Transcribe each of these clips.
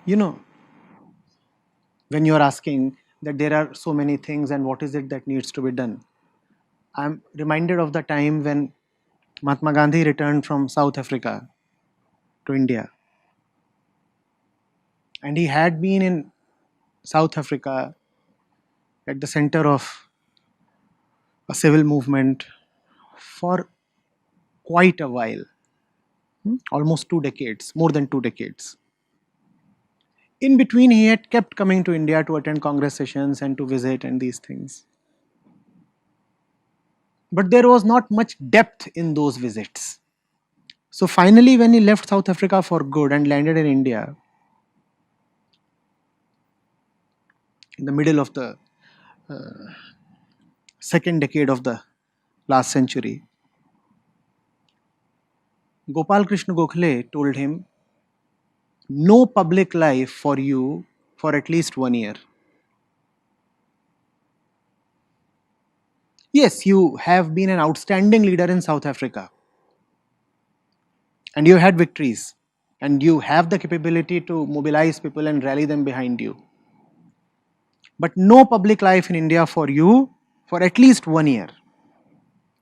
You know, when you are asking that there are so many things and what is it that needs to be done, I'm reminded of the time when Mahatma Gandhi returned from South Africa to India. And he had been in South Africa at the center of a civil movement for quite a while, almost 2 decades, more than 2 decades. In between, he had kept coming to India to attend Congress sessions and to visit and these things. But there was not much depth in those visits. So finally, when he left South Africa for good and landed in India in the middle of the second decade of the last century, Gopal Krishna Gokhale told him, no public life for you for at least 1 year. Yes, you have been an outstanding leader in South Africa and you had victories and you have the capability to mobilize people and rally them behind you. But no public life in India for you for at least 1 year.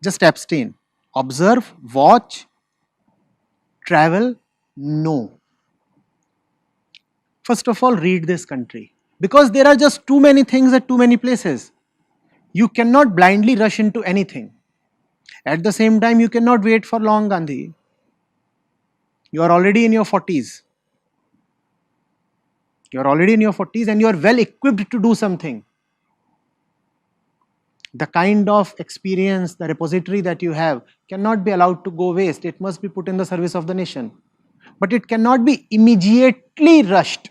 Just abstain. Observe, watch, travel, no. First of all, read this country. Because there are just too many things at too many places. You cannot blindly rush into anything. At the same time, you cannot wait for long, Gandhi. You are already in your 40s. You are already in your 40s and you are well equipped to do something. The kind of experience, the repository that you have cannot be allowed to go waste. It must be put in the service of the nation. But it cannot be immediately rushed.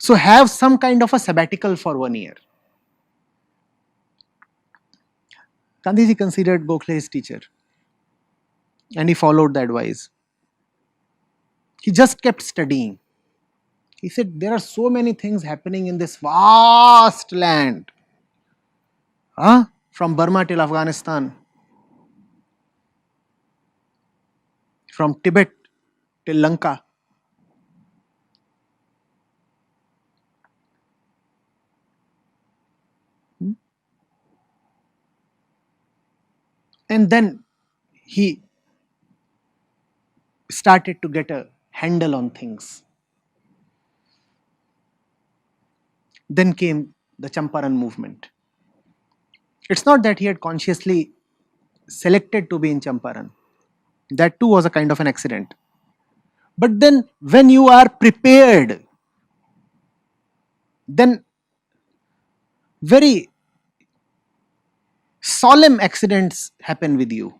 So have some kind of a sabbatical for 1 year. Gandhiji considered Gokhale his teacher and he followed the advice. He just kept studying. He said, there are so many things happening in this vast land. From Burma till Afghanistan, from Tibet till Lanka. And then he started to get a handle on things. Then came the Champaran movement. It's not that he had consciously selected to be in Champaran. That too was a kind of an accident. But then when you are prepared, then very solemn accidents happen with you.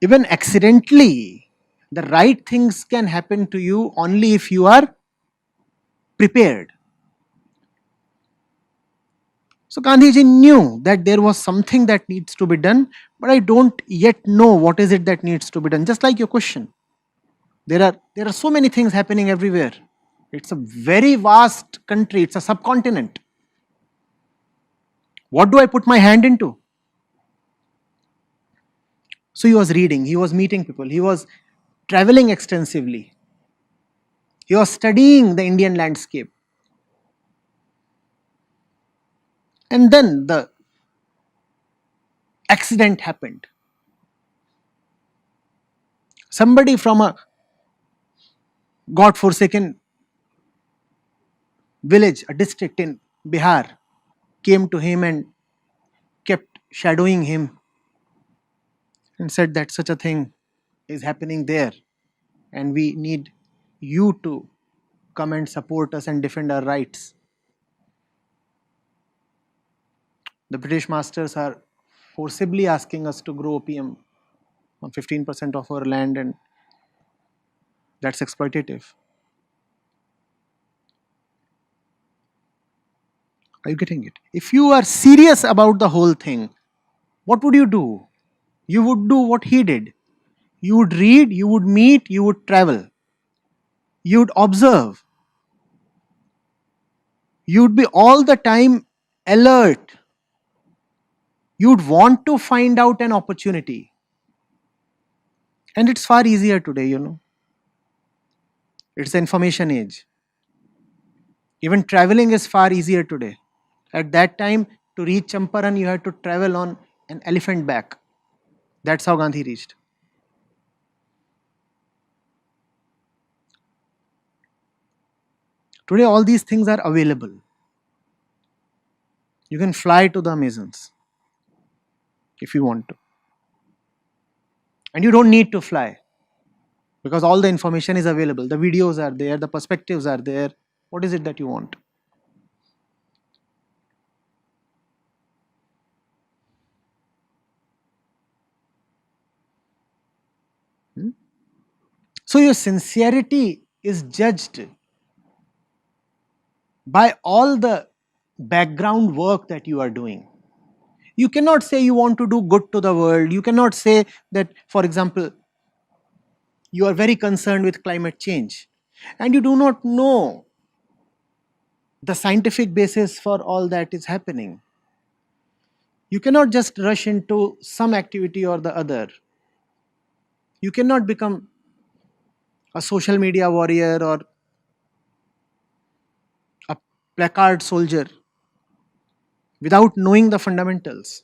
Even accidentally, the right things can happen to you only if you are prepared. So Gandhiji knew that there was something that needs to be done, but I don't yet know what is it that needs to be done. Just like your question, there are so many things happening everywhere. It's a very vast country. It's a subcontinent. What do I put my hand into? So he was reading, he was meeting people, he was traveling extensively, he was studying the Indian landscape. And then the accident happened. Somebody from a god-forsaken village, a district in Bihar, came to him and kept shadowing him and said that such a thing is happening there and we need you to come and support us and defend our rights. The British masters are forcibly asking us to grow opium on 15% of our land, and that's exploitative. Are you getting it? If you are serious about the whole thing, what would you do? You would do what he did. You would read, you would meet, you would travel. You would observe. You would be all the time alert. You'd want to find out an opportunity. And it's far easier today. It's the information age. Even traveling is far easier today. At that time, to reach Champaran, you had to travel on an elephant back. That's how Gandhi reached. Today, all these things are available. You can fly to the Amazons if you want to. And you don't need to fly because all the information is available. The videos are there, the perspectives are there. What is it that you want? Hmm? So, your sincerity is judged by all the background work that you are doing. You cannot say you want to do good to the world. You cannot say that, for example, you are very concerned with climate change and you do not know the scientific basis for all that is happening. You cannot just rush into some activity or the other. You cannot become a social media warrior or a placard soldier without knowing the fundamentals.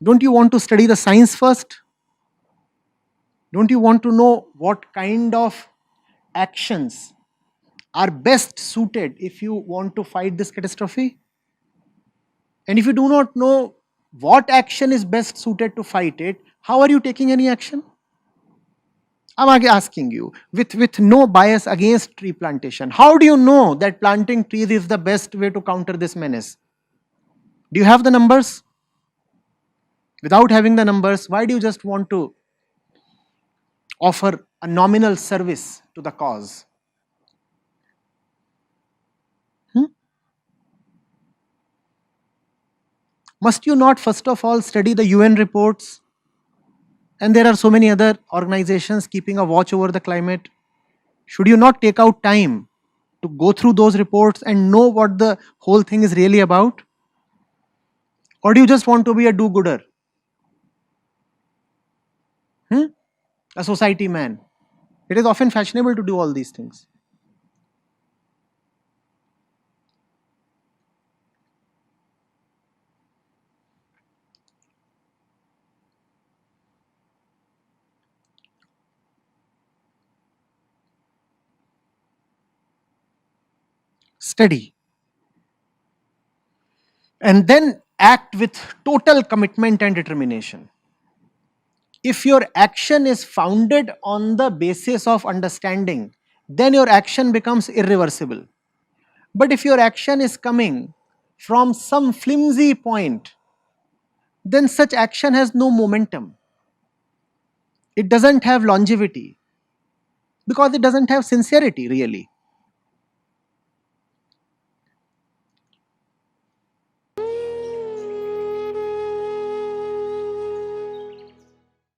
Don't you want to study the science first? Don't you want to know what kind of actions are best suited if you want to fight this catastrophe? And if you do not know what action is best suited to fight it, how are you taking any action? I'm asking you, with no bias against tree plantation, how do you know that planting trees is the best way to counter this menace? Do you have the numbers? Without having the numbers, why do you just want to offer a nominal service to the cause? Hmm? Must you not first of all study the UN reports? And there are so many other organizations keeping a watch over the climate. Should you not take out time to go through those reports and know what the whole thing is really about? Or do you just want to be a do gooder? Hmm? A society man. It is often fashionable to do all these things. Study. And then act with total commitment and determination. If your action is founded on the basis of understanding, then your action becomes irreversible. But if your action is coming from some flimsy point, then such action has no momentum. It doesn't have longevity because it doesn't have sincerity really.